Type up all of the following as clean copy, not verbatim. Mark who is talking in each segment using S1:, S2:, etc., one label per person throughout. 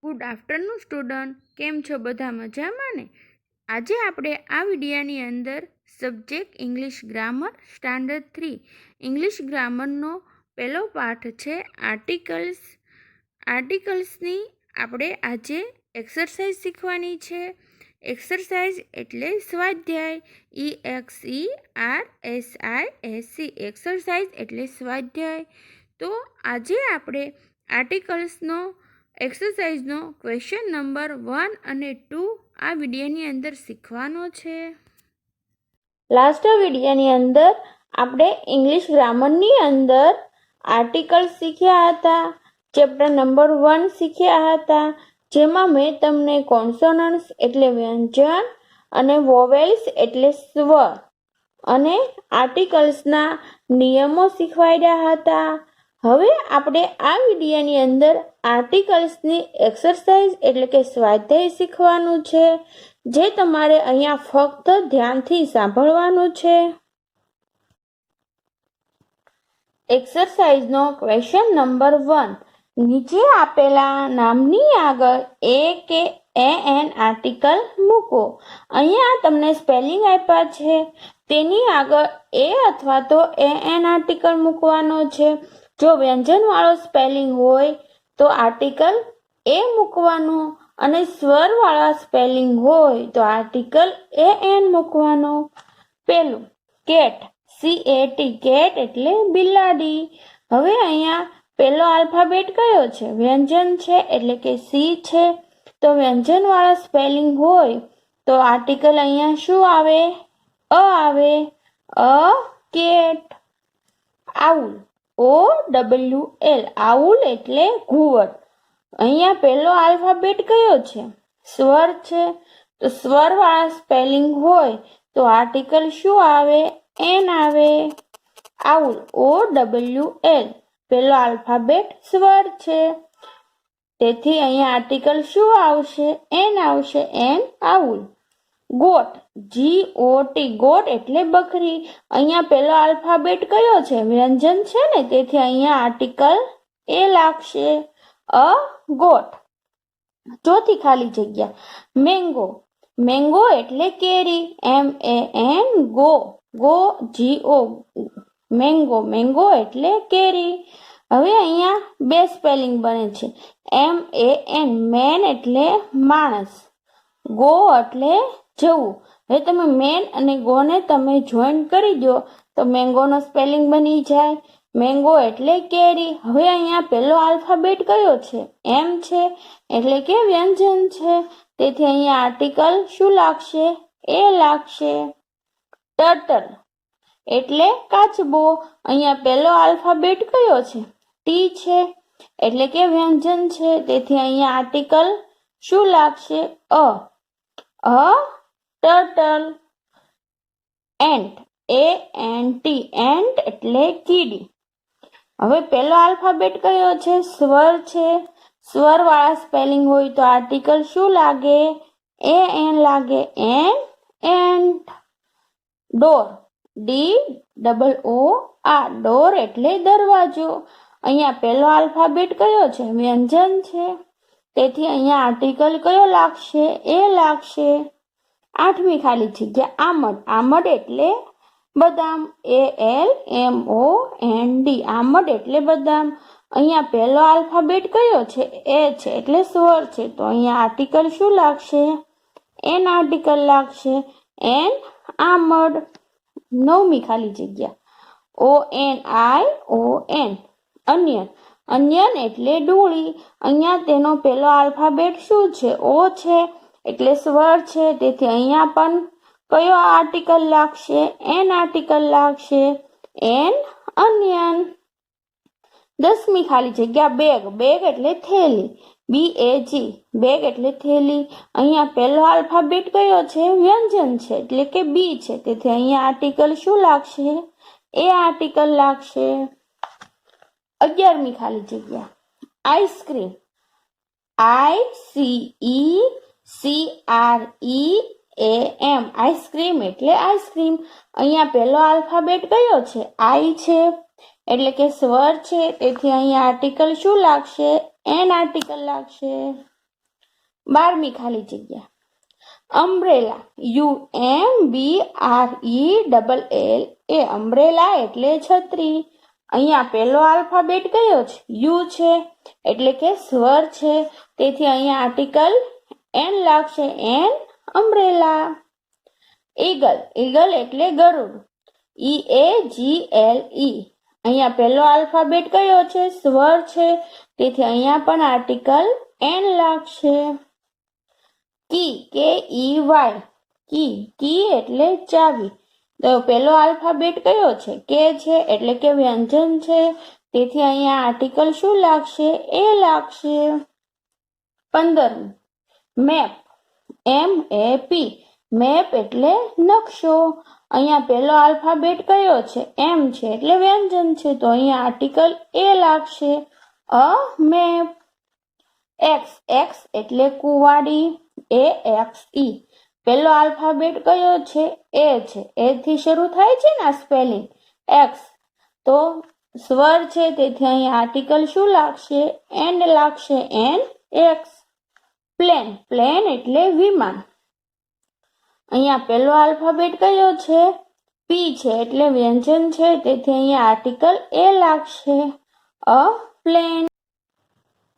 S1: Good afternoon student, કેમ છો? બધા મજામાં ને? આજે આપણે આ વિડીયાની અંદર subject English grammar standard 3 English ગ્રામરનો પહેલો પાઠ છે આર્ટિકલ્સ. આર્ટિકલ્સની આપણે આજે એક્સરસાઇઝ શીખવાની છે. એક્સરસાઇઝ એટલે સ્વાધ્યાય, EXERCISE. એક્સરસાઇઝ એટલે સ્વાધ્યાય. તો આજે આપણે આર્ટિકલ્સનો એક્સરસાઇઝનો ક્વેશ્ચન નંબર 1 અને 2 આ વિડીયોની અંદર શીખવાનો છે. લાસ્ટ વિડીયોની અંદર આપણે ઇંગ્લિશ ગ્રામરની અંદર આર્ટિકલ્સ શીખ્યા હતા. ચેપ્ટર નંબર 1 શીખ્યા હતા, જેમાં મેં તમને કોન્સોનન્ટ્સ એટલે વ્યંજન અને વોવેલ્સ એટલે સ્વર અને આર્ટિકલ્સના નિયમો શીખવાડ્યા હતા. હવે આપણે આ વિડીયોની અંદર આર્ટિકલ્સની એક્સરસાઇઝ એટલે કે સ્વાધ્યાય શીખવાનું છે, જે તમારે અહીંયા ફક્ત ધ્યાનથી સાંભળવાનું છે. એક્સરસાઇઝનો ક્વેશ્ચન નંબર 1. નીચે આપેલા નામની આગળ એ કે એન આર્ટિકલ મૂકો. અહીંયા તમને સ્પેલિંગ આપ્યા છે, તેની આગળ એ અથવા તો એન આર્ટિકલ મૂકવાનો છે. જો વ્યંજનવાળો સ્પેલિંગ હોય તો આર્ટિકલ એ મૂકવાનો અને સ્વરવાળા સ્પેલિંગ હોય તો આર્ટિકલ એન મૂકવાનો. પેલું કેટ, CAT, કેટ એટલે બિલાડી. હવે અહીંયા પહેલો આલ્ફાબેટ કયો છે? વ્યંજન છે એટલે કે સી છે. તો વ્યંજનવાળા સ્પેલિંગ હોય તો આર્ટિકલ અહીંયા શું આવે? અ આવે. A cat. Owl, OWL, owl એટલે ઘુવડ. અહીંયા પહેલો આલ્ફાબેટ કયો છે? સ્વર છે. તો સ્વરવાળા સ્પેલિંગ હોય તો આર્ટિકલ શું આવે? એન આવે. આઉલ, OWL, પહેલો આલ્ફાબેટ સ્વર છે, તેથી અહીંયા આર્ટિકલ શું આવશે? એન આવશે. An, owl. Goat, GOT, goat એટલે બકરી. અહીંયા પહેલો આલ્ફાબેટ કયો છે? વ્યંજન છે ને, તેથી અહીંયા આર્ટિકલ એ લાગશે. અ ગોટ. ચોથી ખાલી જગ્યા મેંગો. મેંગો એટલે કેરી. MAN, go, GO, mango. Mango એટલે કેરી. હવે અહીંયા બે સ્પેલિંગ બને છે. MAN, મેન એટલે માણસ, ગો એટલે જવું. હવે તમે મેન અને ગોને તમે જોઈન કરી દો તો મેંગોનો સ્પેલિંગ બની જાય. મેંગો એટલે કેરી. હવે અહીંયા પહેલો આલ્ફાબેટ કયો છે? એમ છે, એટલે કે વ્યંજન છે, તેથી અહીંયા આર્ટિકલ શું લાગશે? એ લાગશે. ટર્ટલ એટલે કાચબો. અહીંયા પહેલો આલ્ફાબેટ કયો છે? ટી છે, એટલે કે વ્યંજન છે, તેથી અહીંયા આર્ટિકલ શું લાગશે? અ ટર્ટલ. એન્ટ, ANT, એન્ટ એટલે કીડી. હવે પહેલો આલ્ફાબેટ કયો છે? સ્વર છે. સ્વરવાળા સ્પેલિંગ હોય તો આર્ટિકલ શું લાગે? એન લાગે. An, ant. Door, DOOR, door એટલે દરવાજો. અહીંયા પહેલો આલ્ફાબેટ કયો છે? વ્યંજન છે, તેથી અહીંયા આર્ટિકલ કયો લાગશે? એ લાગશે. આઠમી ખાલી જગ્યા આમદ. આમદ એટલે બદામ. ALMOND, આમદ એટલે બદામ. અહીંયા પહેલો આલ્ફાબેટ કયો છે? એ છે, એટલે સ્વર છે, તો અહીંયા આર્ટિકલ શું લાગશે? એન આર્ટિકલ લાગશે. એન, આમડ. નવમી ખાલી જગ્યા ONION, અન્યન. અન્યન એટલે ડુંગળી. અહીંયા તેનો પહેલો આલ્ફાબેટ શું છે? ઓ છે, એટલે સ્વર છે, તેથી અહીંયા પણ કયો આર્ટિકલ લાગશે? એન આર્ટિકલ લાગશે. એન, અન્યન. દસમી ખાલી જગ્યા બેગ. બેગ એટલે થેલી. BAG, બેગ એટલે થેલી. અહીંયા પહેલો આલ્ફાબેટ કયો છે? વ્યંજન છે, એટલે કે બી છે, તેથી અહીંયા આર્ટિકલ શું લાગશે? એ આર્ટિકલ લાગશે. 11મી ખાલી જગ્યા આઈસ્ક્રીમ. ICECREAM, આઈસ્ક્રીમ એટલે આઈસ્ક્રીમ. અહીંયા પહેલો આલ્ફાબેટ કયો છે? આઈ છે, એટલે કે સ્વર છે, તેથી અહીંયા આર્ટિકલ શું લાગશે? એન આર્ટિકલ લાગશે. 12મી ખાલી જગ્યા અમ્બ્રેલા, UMBRELLA, અમ્બ્રેલા એટલે છત્રી. અહીંયા પહેલો આલ્ફાબેટ કયો છે? યુ છે, એટલે કે સ્વર છે, તેથી અહીંયા આર્ટિકલ એન લાગશે, એન અમ્બ્રેલા. ઈગલ, ઈગલ એટલે ગરુડ, EAGLE, અહીંયા પહેલો આલ્ફાબેટ કયો છે? સ્વર છે, તેથી અહીંયા પણ આર્ટિકલ એન લાગશે. કી, KEY, કી, કી એટલે ચાવી, તો પહેલો આલ્ફાબેટ કયો છે? કે છે, એટલે કે વ્યંજન છે, તેથી અહીંયા આર્ટિકલ શું લાગશે? એ લાગશે. 15, મેપ, MAP, મેપ એટલે નકશો, અહીંયા પહેલો આલ્ફાબેટ કયો છે? એમ છે, એટલે વ્યંજન છે, તો અહીંયા આર્ટિકલ એ લાગશે, અ મેપ. એક્સ, એક્સ એટલે કુવાડી, AXE, પહેલો આલ્ફાબેટ કયો છે? એ છે, એ થી શરૂ થાય છે ને સ્પેલિંગ એક્સ, તો સ્વર છે, તેથી અહીંયા આર્ટિકલ શું લાગશે? એન લાગશે, એન એક્સ. પ્લેન, પ્લેન એટલે વિમાન, અહીંયા પહેલો આલ્ફાબેટ કયો છે? પી છે, એટલે વ્યંજન છે, તેથી અહીંયા આર્ટિકલ એ લાગશે, અ પ્લેન.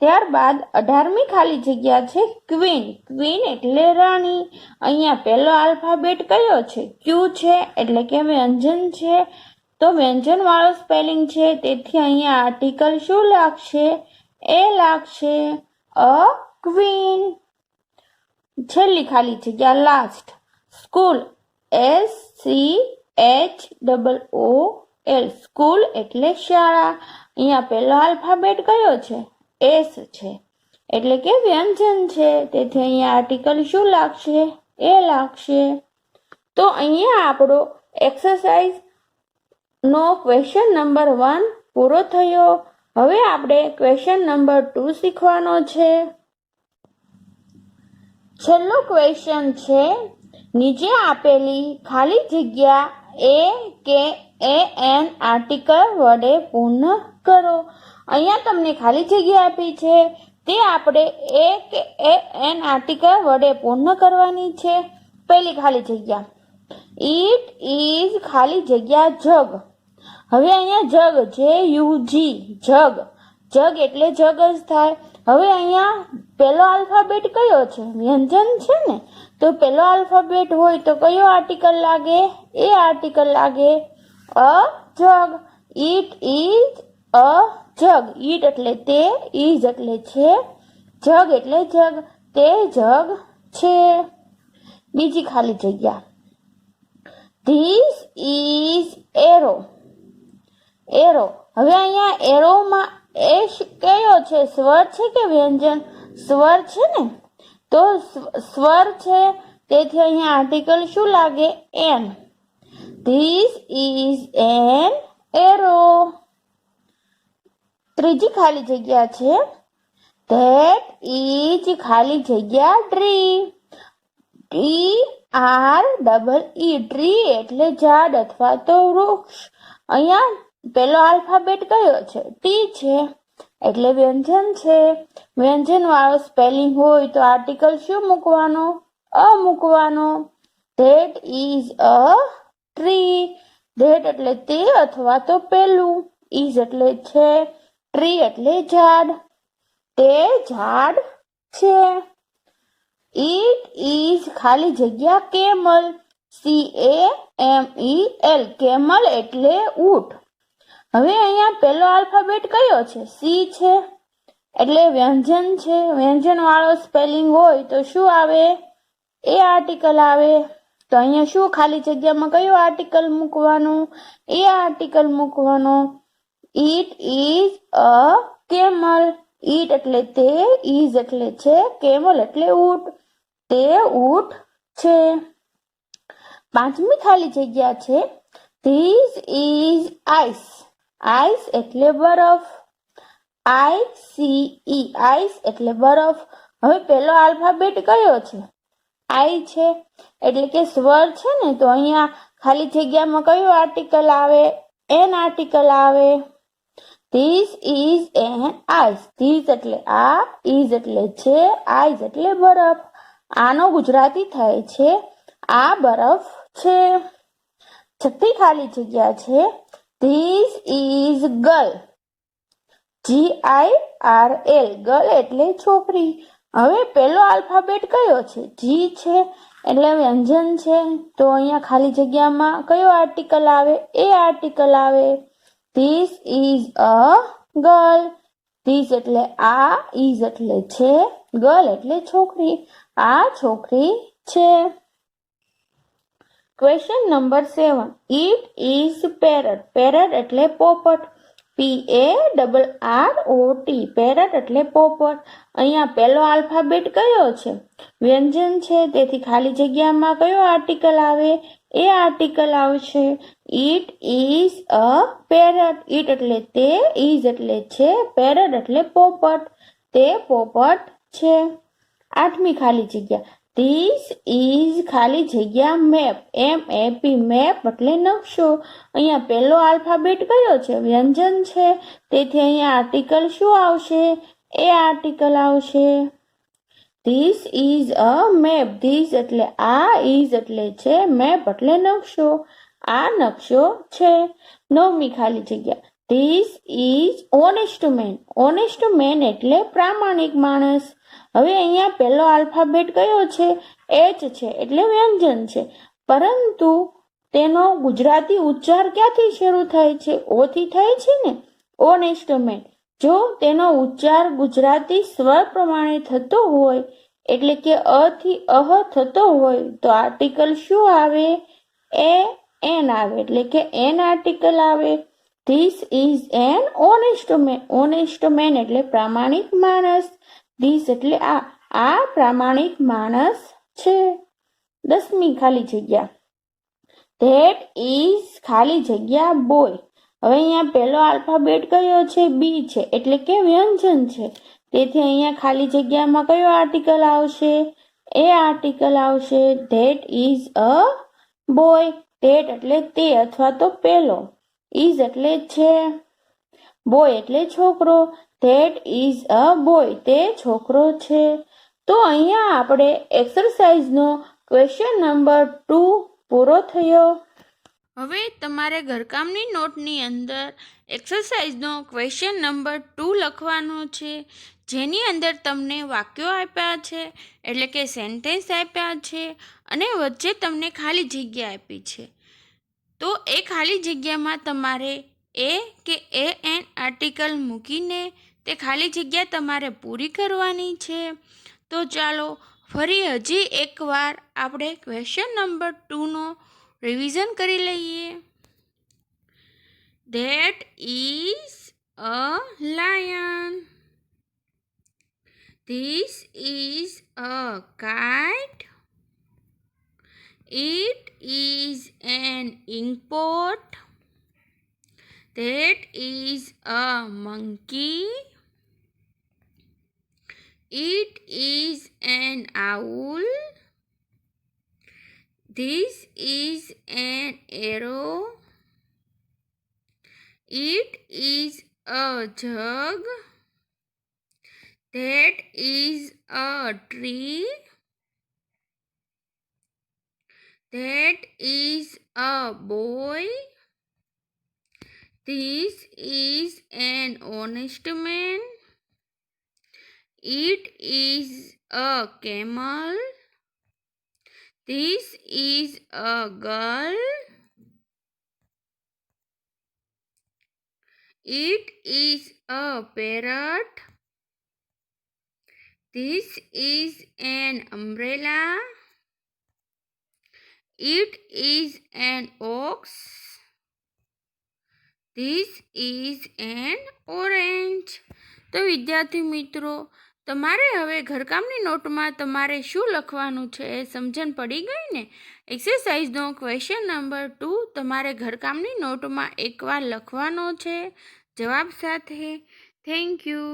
S1: ત્યારબાદ 18મી ખાલી જગ્યા છે ક્વીન, ક્વીન એટલે રાણી, અહીંયા પહેલો આલ્ફાબેટ કયો છે? ક્યુ છે, એટલે કે વ્યંજન છે, તો વ્યંજન વાળો સ્પેલિંગ છે, તેથી અહીંયા આર્ટિકલ શું લાગશે? એ લાગશે, અ ક્વીન. છેલ્લી ખાલી જગ્યા લાસ્ટ, સ્કૂલ, SCHOOL, સ્કૂલ એટલે શાળા, અહીંયા પહેલો આલ્ફાબેટ કયો છે? એસ છે, એટલે કે વ્યંજન છે, તેથી અહીંયા આર્ટિકલ શું લાગશે? એ લાગશે. તો અહીંયા આપણો એક્સરસાઇઝ નો ક્વેશ્ચન નંબર 1 પૂરો થયો. હવે આપણે ક્વેશ્ચન નંબર 2 શીખવાનો છે. છેલ્લો ક્વેશ્ચન છે, નીચે આપેલી ખાલી જગ્યા એ કે એન આર્ટિકલ વડે પૂર્ણ કરો. અહીંયા તમને ખાલી જગ્યા આપી છે, તે આપણે એ કે એન આર્ટિકલ વડે પૂર્ણ કરવાની છે. પહેલી ખાલી જગ્યા, ઇટ ઇઝ ખાલી જગ્યા જગ. હવે અહીંયા જગ, JUG, જગ, જગ એટલે જગ જ થાય. હવે અહીંયા પહેલો આલ્ફાબેટ કયો છે? વ્યંજન છે ને, તો પહેલો આલ્ફાબેટ હોય તો કયો આર્ટિકલ લાગે? એ આર્ટિકલ લાગે, અ જગ. ઇટ ઇઝ અ જગ, ઈટ એટલે તે, ઇઝ એટલે છે, જગ એટલે જગ, તે જગ છે. બીજી ખાલી જગ્યા, ધીસ ઇઝ એરો, એરો. હવે અહીંયા એરોમાં એ કયો છે? સ્વર છે કે વ્યંજન? સ્વર છે ને, તો સ્વર છે, તેથી અહીંયા આર્ટિકલ શું લાગે? An. This is an arrow. ત્રીજી ખાલી જગ્યા છે, ધેટ ઇઝ ખાલી જગ્યા ટ્રી, TREE, ટ્રી એટલે ઝાડ અથવા તો વૃક્ષ. અહીંયા પહેલો આલ્ફાબેટ કયો છે? ટી છે, એટલે વ્યંજન છે, વ્યંજન વાળો સ્પેલિંગ હોય તો આર્ટિકલ શું મૂકવાનો? અ મૂકવાનો. That is a tree, that એટલે તે અથવા તો પેલું, ઇઝ એટલે છે, ટ્રી એટલે ઝાડ, તે ઝાડ છે. ઇટ ઇઝ ખાલી જગ્યા કેમલ, CAMEL, કેમલ એટલે ઊંટ. હવે અહીંયા પહેલો આલ્ફાબેટ કયો છે? સી છે, એટલે વ્યંજન છે, વ્યંજન વાળો સ્પેલિંગ હોય તો શું આવે? એ આર્ટિકલ આવે. તો અહીંયા શું ખાલી જગ્યામાં કયો આર્ટિકલ મૂકવાનો? એ આર્ટિકલ મૂકવાનો. It is a camel, it એટલે તે, ઇઝ એટલે છે, કેમલ એટલે ઊંટ, તે ઊંટ છે. પાંચમી ખાલી જગ્યા છે, ધીસ ઇઝ આઈસ, આઈસ એટલે બરફ, ICE, આઈસ એટલે બરફ. હવે પહેલો આલ્ફાબેટ કયો છે? આઈ છે, એટલે કે સ્વર છે ને, તો અહીંયા ખાલી જગ્યામાં કયો આર્ટિકલ આવે? એન આર્ટિકલ આવે. This is an ice. This એટલે આ, ઇઝ એટલે છે, આઈસ એટલે બરફ. આનો ગુજરાતી થાય છે આ બરફ છે. છઠ્ઠી ખાલી જગ્યા છે this is girl. GIRL. Girl એટલે છોકરી. હવે પેલો આલ્ફાબેટ કયો છે? જી છે એટલે વ્યંજન છે. તો અહીંયા ખાલી જગ્યામાં કયો આર્ટિકલ આવે? એ આર્ટિકલ આવે. This is a girl. This એટલે આ, ઇઝ એટલે છે, ગર્લ એટલે છોકરી. આ છોકરી છે. Question number 7. It is parrot. Parrot એટલે પોપટ. PARROT. પેરટ એટલે પોપટ. અહીંયા પહેલો આલ્ફાબેટ કયો છે? વ્યંજન છે. તેથી ખાલી જગ્યામાં કયો આર્ટિકલ આવે? એ આર્ટિકલ આવશે. It is a parrot. It એટલે તે, ઇઝ એટલે છે, પેરટ એટલે પોપટ. તે પોપટ છે. આઠમી ખાલી જગ્યા ધીસ ઇઝ ખાલી જગ્યા મેપ. MAP. મેપ એટલે નકશો. અહીંયા પહેલો આલ્ફાબેટ કયો છે? વ્યંજન છે. તેથી અહીંયા આર્ટિકલ શું આવશે? એ આર્ટિકલ આવશે. This is a map. This એટલે આ, ઇઝ એટલે છે, મેપ એટલે નકશો. આ નકશો છે. નવમી ખાલી જગ્યા this is honest man. Honest man એટલે પ્રામાણિક માણસ. હવે અહીંયા પહેલો આલ્ફાબેટ કયો છે? એચ છે એટલે વ્યંજન છે. પરંતુ તેનો ગુજરાતી ઉચ્ચાર ક્યાંથી શરૂ થાય છે? ઓ થી થાય છે ને. Honest man. જો તેનો ઉચ્ચાર ગુજરાતી સ્વર પ્રમાણે થતો હોય એટલે કે અ થી અહ થતો હોય તો આર્ટિકલ શું આવે? એન આવે. એટલે કે એન આર્ટિકલ આવે. This is an honest man. Honest man એટલે પ્રામાણિક માણસ. ધીસ એટલે આ પ્રામાણિક માણસ છે. 10મી ખાલી જગ્યા ધેટ ઇઝ ખાલી જગ્યા બોય. હવે અહીંયા પહેલો આલ્ફાબેટ કયો છે? બી છે એટલે કે વ્યંજન છે. તેથી અહીંયા ખાલી જગ્યામાં કયો આર્ટિકલ આવશે? એ આર્ટિકલ આવશે. That is a boy. That એટલે તે અથવા તો પેલો. ઇઝ એટલે છે. બોય એટલે છોકરો. That is a boy. તે છોકરો છે. તો અહીંયા આપણે એક્સરસાઇઝનો ક્વેશ્ચન નંબર 2 પૂરો થયો. હવે તમારે ઘરકામની નોટની અંદર એક્સરસાઇઝનો ક્વેશ્ચન નંબર 2 લખવાનો છે, જેની અંદર તમને વાક્યો આપ્યા છે એટલે કે સેન્ટેન્સ આપ્યા છે અને વચ્ચે તમને ખાલી જગ્યા આપી છે. તો એ ખાલી જગ્યામાં તમારે એ કે એન આર્ટિકલ મૂકીને તે ખાલી જગ્યા તમારે પૂરી કરવાની છે. તો ચાલો ફરી હજી એકવાર આપણે ક્વેશ્ચન નંબર 2નો રિવિઝન કરી લઈએ. That is a lion. This is a kite. It is an ink pot. That is a monkey. It is an owl. This is an arrow. It is a jug. That is a tree. That is a boy. This is an honest man. It is a camel. This is a girl. It is a parrot. This is an umbrella. It is an ox. This is an orange. તો વિદ્યાર્થી મિત્રો, તમારે હવે ઘરકામની નોટમાં તમારે શું લખવાનું છે એ સમજણ પડી ગઈ ને? એક્સરસાઇઝનો ક્વેશ્ચન નંબર 2 તમારે ઘરકામની નોટમાં એકવાર લખવાનો છે જવાબ સાથે. Thank you.